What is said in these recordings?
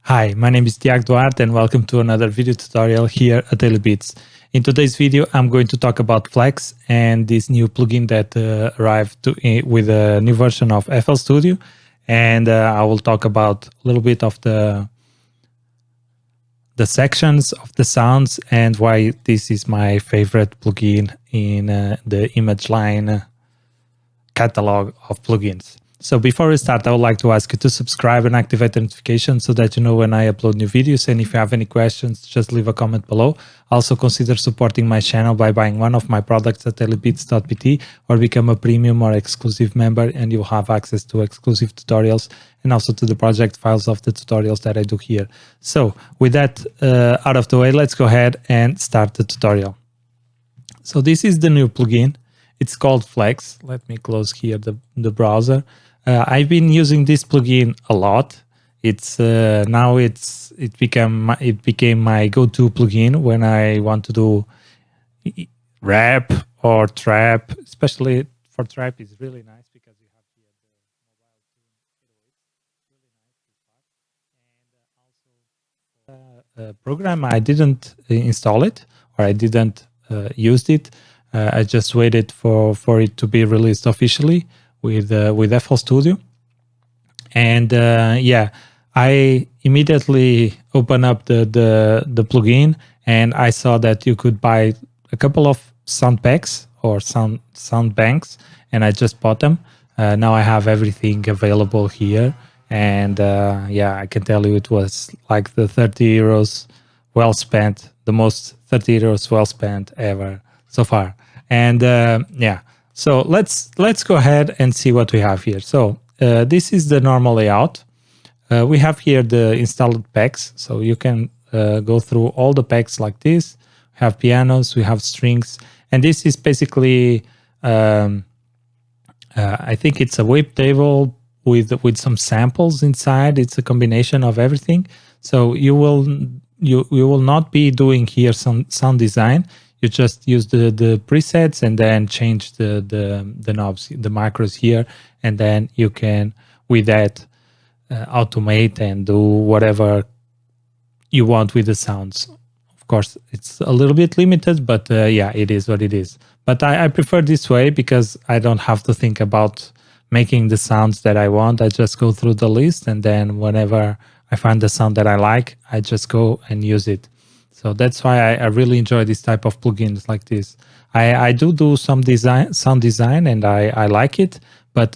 Hi, my name is Tiago Duarte and welcome to another video tutorial here at DailyBeats. In today's video, I'm going to talk about Flex and this new plugin that arrived with a new version of FL Studio. And I will talk about a little bit of the sections of the sounds and why this is my favorite plugin in the image line catalog of plugins. So before we start, I would like to ask you to subscribe and activate the notifications so that you know when I upload new videos. And if you have any questions, just leave a comment below. Also consider supporting my channel by buying one of my products at DailyBeats.pt or become a premium or exclusive member, and you'll have access to exclusive tutorials and also to the project files of the tutorials that I do here. So with that out of the way, let's go ahead and start the tutorial. So this is the new plugin. It's called Flex. Let me close here the browser. I've been using this plugin a lot. It's now it became my go-to plugin when I want to do rap or trap. Especially for trap, it's really nice because you have here the mobile tune program. I didn't install it or I didn't use it. I just waited for it to be released officially with FL Studio, and yeah, I immediately opened up the plugin and I saw that you could buy a couple of sound packs or sound banks, and I just bought them. Now I have everything available here, and yeah, I can tell you it was like the 30 euros well spent, the most 30 euros well spent ever so far. And yeah, so let's go ahead and see what we have here. So this is the normal layout. We have here the installed packs, so you can go through all the packs like this. We have pianos, we have strings, and this is basically I think it's a wavetable with some samples inside. It's a combination of everything. So you will not be doing here some sound design. You just use the presets and then change the knobs, the macros here, and then you can, with that, automate and do whatever you want with the sounds. Of course, it's a little bit limited, but yeah, it is what it is. But I prefer this way because I don't have to think about making the sounds that I want. I just go through the list, and then whenever I find the sound that I like, I just go and use it. So that's why I really enjoy this type of plugins like this. I do some sound design, and I like it, but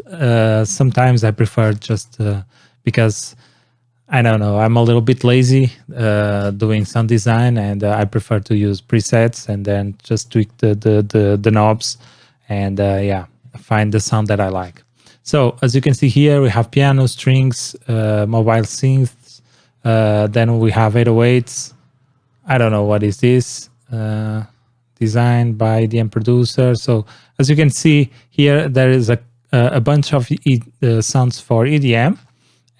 sometimes I prefer just because I don't know, I'm a little bit lazy doing sound design, and I prefer to use presets and then just tweak the knobs and yeah, find the sound that I like. So as you can see here, we have piano, strings, mobile synths, then we have 808s. I don't know what is this, designed by the producer. So as you can see here, there is a bunch of sounds for EDM,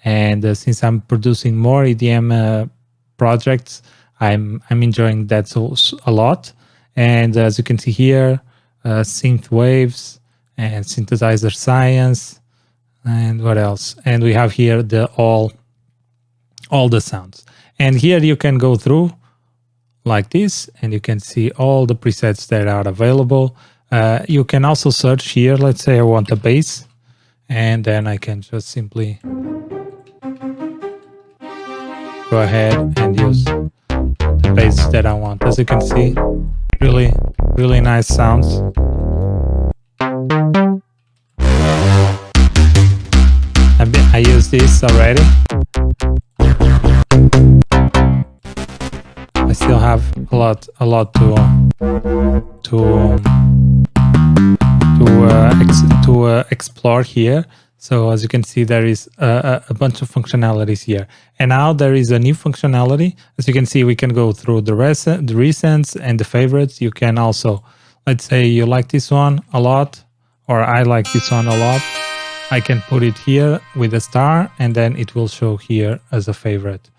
and since I'm producing more EDM projects, I'm enjoying that a lot. And as you can see here, synth waves and synthesizer science, and what else? And we have here all the sounds. And here you can go through like this, and you can see all the presets that are available. You can also search here. Let's say I want a bass, and then I can just simply go ahead and use the bass that I want. As you can see, really nice sounds. I use this already. I still have a lot to explore here. So as you can see, there is a bunch of functionalities here, and now there is a new functionality. As you can see, we can go through the recents and the favorites. You can also, let's say you like this one a lot, or I like this one a lot. I can put it here with a star, and then it will show here as a favorite.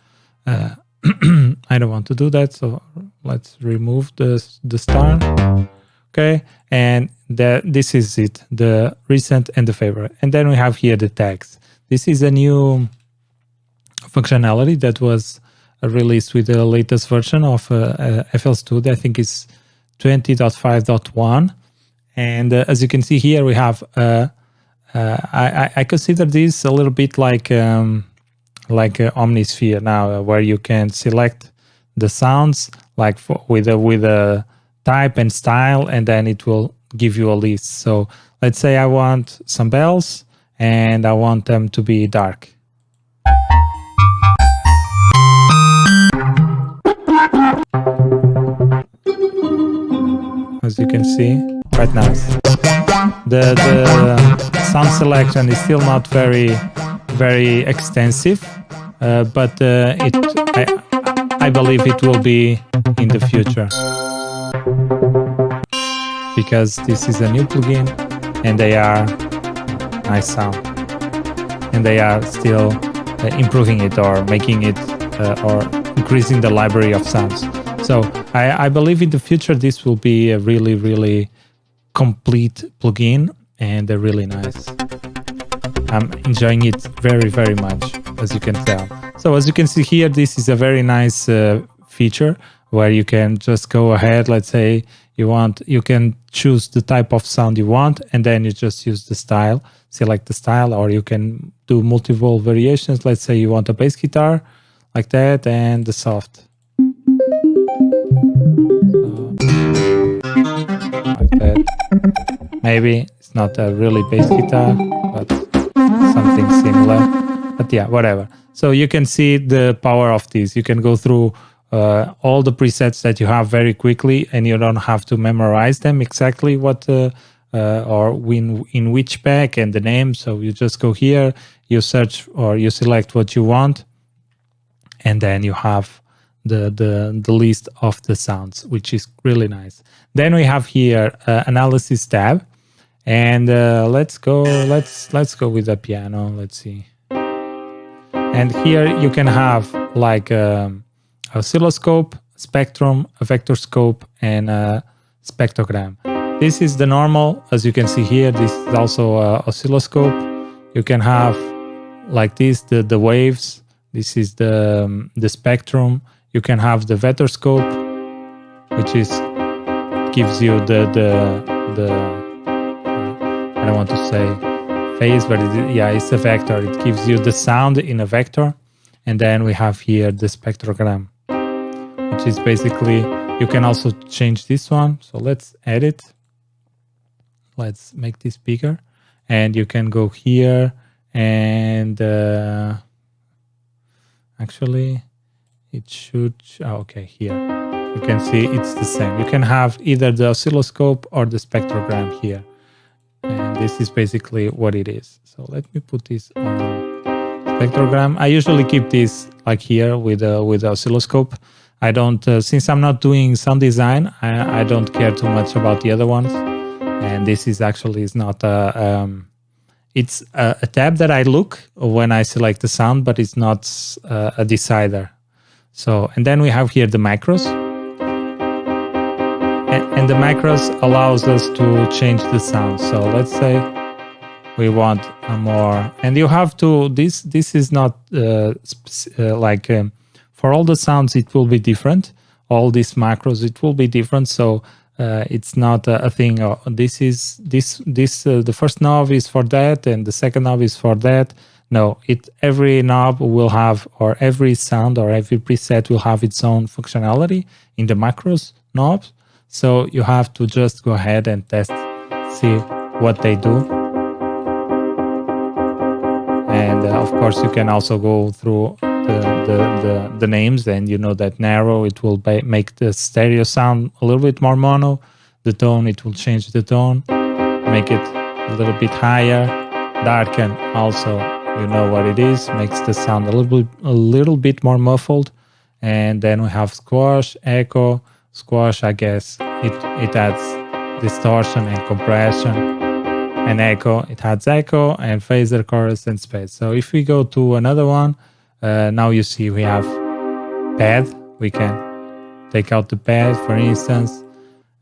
I don't want to do that, so let's remove the star. Okay, and this is it, the recent and the favorite. And then we have here the tags. This is a new functionality that was released with the latest version of FL Studio. I think it's 20.5.1. And as you can see here, we have I consider this a little bit like Omnisphere now, where you can select the sounds like with a type and style, and then it will give you a list. So let's say I want some bells and I want them to be dark. As you can see, quite nice. The sound selection is still not very extensive, but I believe it will be in the future, because this is a new plugin and they are nice sound, and they are still improving it or making it or increasing the library of sounds. So I believe in the future this will be a really complete plugin, and they're really nice. I'm enjoying it very much, as you can tell. So as you can see here, this is a very nice feature where you can just go ahead. Let's say you can choose the type of sound you want, and then you just use the style, select the style, or you can do multiple variations. Let's say you want a bass guitar like that, and the soft. Like that. Maybe it's not a really bass guitar, but something similar. But yeah, whatever. So you can see the power of this. You can go through all the presets that you have very quickly, and you don't have to memorize them exactly what or in which pack and the name. So you just go here, you search or you select what you want, and then you have the list of the sounds, which is really nice. Then we have here analysis tab, and let's go with the piano. Let's see. And here you can have like oscilloscope, spectrum, a vector scope, and a spectrogram. This is the normal. As you can see here, this is also oscilloscope. You can have like this, the waves. This is the spectrum. You can have the vector scope, which gives you the I don't want to say phase, but it's a vector. It gives you the sound in a vector. And then we have here the spectrogram, which is basically, you can also change this one. So let's edit. Let's make this bigger. And you can go here and actually it should, okay, here. You can see it's the same. You can have either the oscilloscope or the spectrogram here. And this is basically what it is. So let me put this on spectrogram. I usually keep this like here with the oscilloscope. I don't, since I'm not doing sound design, I don't care too much about the other ones. And this is actually is not it's a tab that I look when I select the sound, but it's not a decider. So, and then we have here the macros. And the macros allows us to change the sound. So let's say we want a more, and you have to, this is not like for all the sounds it will be different. All these macros it will be different. So it's not a thing. This is the first knob is for that, and the second knob is for that. No, every knob will have, or every sound or every preset will have its own functionality in the macros knobs. So you have to just go ahead and test, see what they do. And of course, you can also go through the names, and you know that narrow, it will make the stereo sound a little bit more mono. The tone, it will change the tone, make it a little bit higher. Darken also, you know what it is, makes the sound a little bit more muffled. And then we have squash, echo. Squash, I guess, it adds distortion and compression, and echo, it adds echo and phaser, chorus, and space. So if we go to another one, now you see we have pad. We can take out the pad, for instance.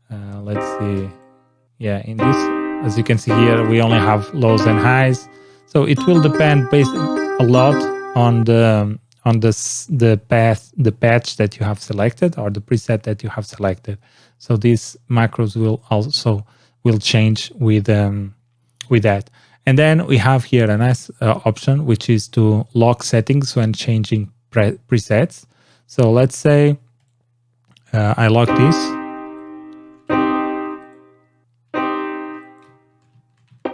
Let's see. Yeah, in this, as you can see here, we only have lows and highs. So it will depend a lot on the path, the patch that you have selected, or the preset that you have selected. So these macros will change with that. And then we have here a nice option, which is to lock settings when changing presets. So let's say I lock this.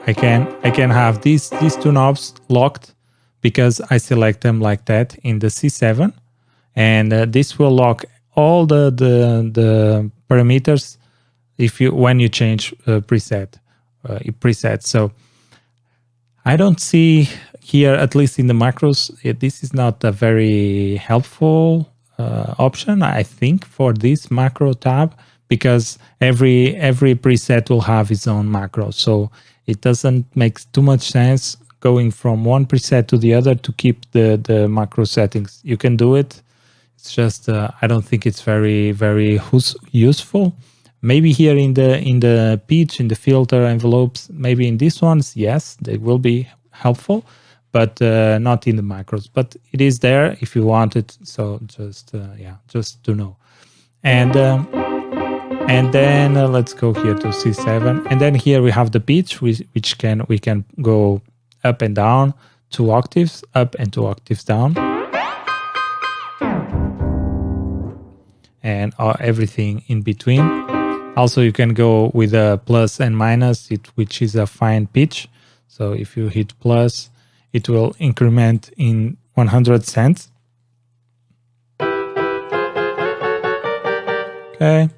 I can have these two knobs locked because I select them like that in the C7, and this will lock all the parameters when you change preset. So I don't see here, at least in the macros, this is not a very helpful option, I think, for this macro tab, because every preset will have its own macro. So it doesn't make too much sense going from one preset to the other to keep the macro settings. You can do it. It's just I don't think it's very useful. Maybe here in the pitch, in the filter envelopes, maybe in these ones, yes, they will be helpful, but not in the macros. But it is there if you want it. So just to know. And then let's go here to C7, and then here we have the pitch, which we can go up and down 2 octaves up and 2 octaves down, and everything in between. Also, you can go with a plus and minus, which is a fine pitch. So if you hit plus, it will increment in 100 cents. Okay,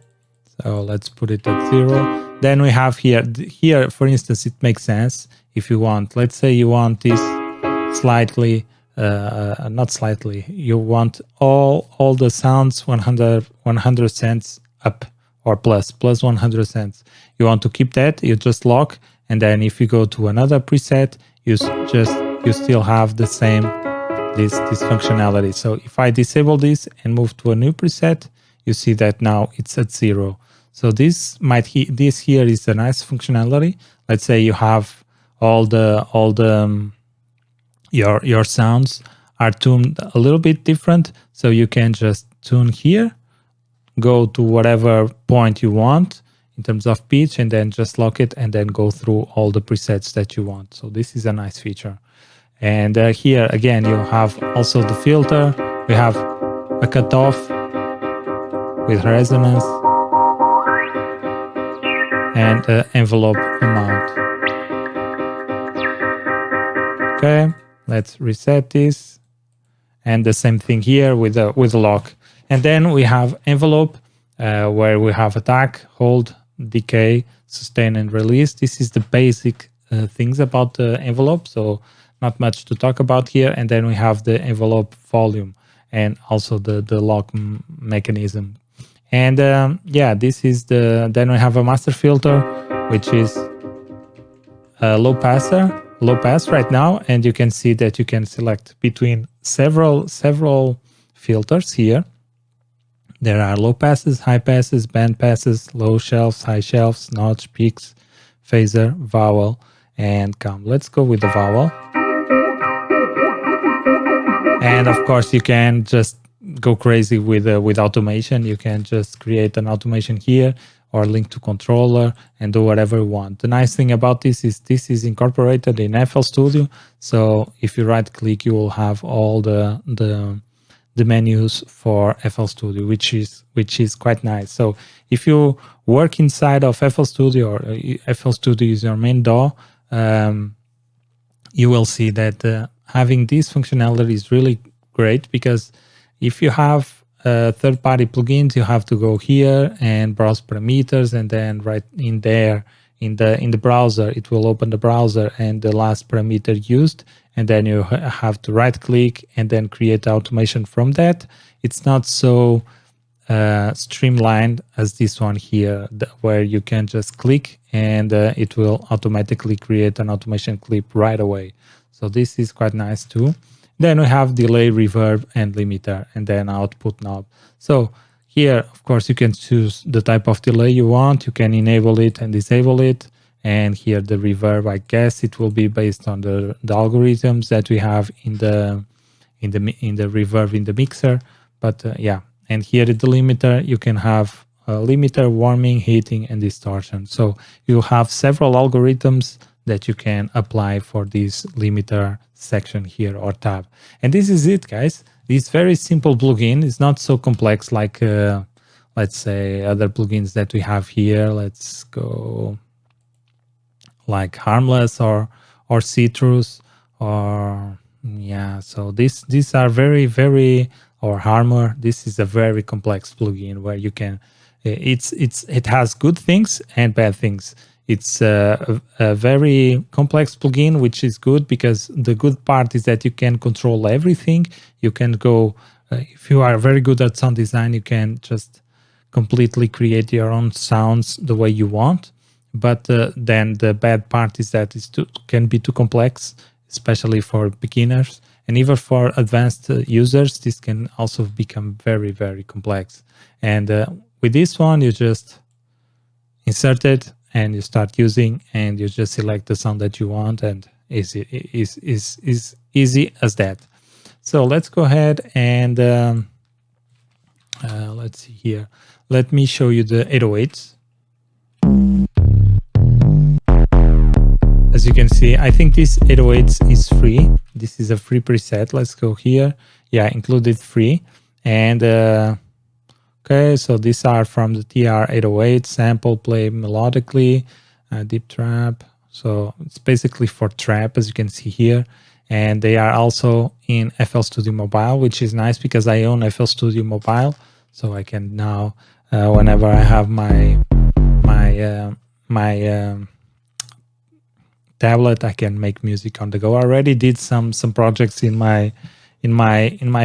so let's put it at 0. Then we have here, for instance, it makes sense if you want. Let's say you want this slightly, not slightly. You want all the sounds 100 cents up, or plus 100 cents. You want to keep that, you just lock, and then if you go to another preset, you still have the same this functionality. So if I disable this and move to a new preset, you see that now it's at 0. So this here is a nice functionality. Let's say you have all the your sounds are tuned a little bit different, so you can just tune here, go to whatever point you want in terms of pitch, and then just lock it, and then go through all the presets that you want. So this is a nice feature. And here again, you have also the filter. We have a cutoff with resonance and envelope amount. Okay, let's reset this, and the same thing here with the lock. And then we have envelope, where we have attack, hold, decay, sustain, and release. This is the basic things about the envelope, so not much to talk about here. And then we have the envelope volume, and also the lock mechanism. And this is then we have a master filter, which is a low pass right now, and you can see that you can select between several filters here. There are low passes, high passes, band passes, low shelves, high shelves, notch, peaks, phaser, vowel, and calm. Let's go with the vowel. And of course, you can just go crazy with automation. You can just create an automation here, or link to controller, and do whatever you want. The nice thing about this is incorporated in FL Studio. So if you right click, you will have all the menus for FL Studio, which is quite nice. So if you work inside of FL Studio, or FL Studio is your main DAW, you will see that having this functionality is really great, because if you have third-party plugins, you have to go here and browse parameters, and then right in there in the browser, it will open the browser and the last parameter used, and then you have to right-click and then create automation from that. It's not so streamlined as this one here, where you can just click and it will automatically create an automation clip right away. So this is quite nice too. Then we have delay, reverb, and limiter, and then output knob. So here, of course, you can choose the type of delay you want. You can enable it and disable it. And here the reverb, I guess it will be based on the algorithms that we have in in the reverb in the mixer. But yeah, and here at the limiter you can have limiter, warming, heating, and distortion. So you have several algorithms that you can apply for this limiter section here or tab. And this is it, guys. This very simple plugin is not so complex like let's say other plugins that we have here. Let's go like Harmless or Citrus, or yeah. So these are very, or Harmor. This is a very complex plugin where you can it has good things and bad things. It's a very complex plugin, which is good because the good part is that you can control everything. You can go if you are very good at sound design, you can just completely create your own sounds the way you want. But then the bad part is that it can be too complex, especially for beginners, and even for advanced users. This can also become very complex. And with this one, you just insert it and you start using, and you just select the sound that you want, and is easy as that. So let's go ahead and let's see here. Let me show you the 808s. As you can see, I think this 808s is free. This is a free preset. Let's go here. Yeah, included free. And okay, so these are from the TR-808, sample, play melodically, deep trap. So it's basically for trap, as you can see here. And they are also in FL Studio Mobile, which is nice because I own FL Studio Mobile. So I can now, whenever I have my tablet, I can make music on the go. I already did some projects in my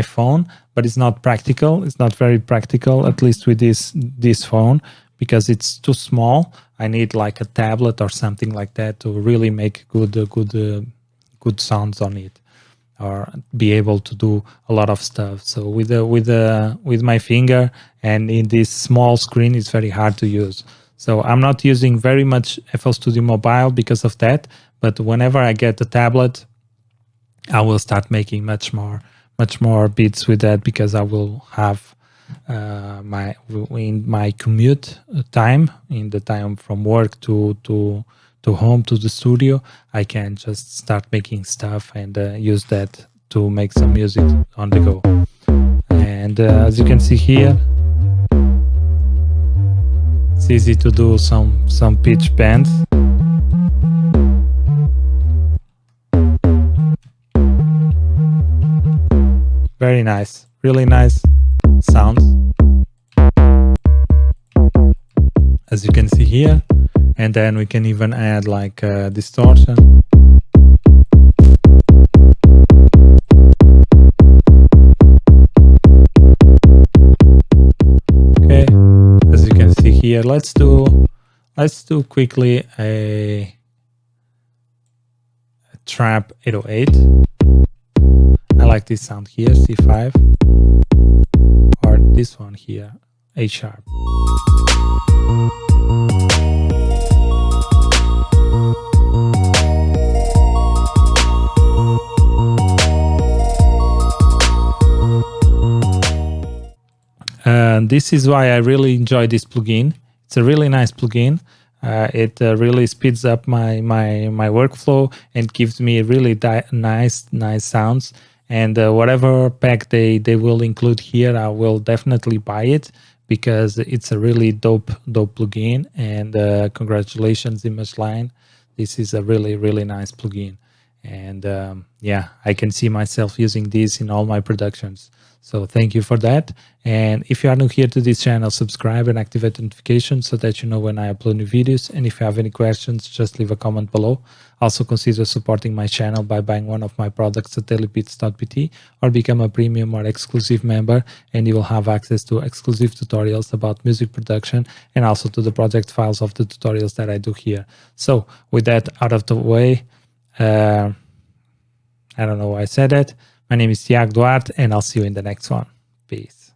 phone, but it's not practical. It's not very practical, at least with this phone, because it's too small. I need like a tablet or something like that to really make good sounds on it, or be able to do a lot of stuff. So with my finger and in this small screen, it's very hard to use. So I'm not using very much FL Studio Mobile because of that. But whenever I get a tablet, I will start making much more beats with that, because I will have in my commute time, in the time from work to home to the studio, I can just start making stuff and use that to make some music on the go. And as you can see here, it's easy to do some pitch bends. Very nice, really nice sounds, as you can see here. And then we can even add like distortion. Okay, as you can see here, let's do quickly a trap 808. I like this sound here, C5, or this one here, A sharp. And this is why I really enjoy this plugin. It's a really nice plugin. It really speeds up my workflow and gives me really nice sounds. And whatever pack they will include here, I will definitely buy it, because it's a really dope plugin. And congratulations, ImageLine. This is a really nice plugin. And yeah, I can see myself using this in all my productions. So thank you for that. And if you are new here to this channel, subscribe and activate notifications so that you know when I upload new videos. And if you have any questions, just leave a comment below. Also consider supporting my channel by buying one of my products at DailyBeatsVI, or become a premium or exclusive member, and you will have access to exclusive tutorials about music production, and also to the project files of the tutorials that I do here. So with that out of the way, I don't know why I said that. My name is Tiago Duarte, and I'll see you in the next one. Peace.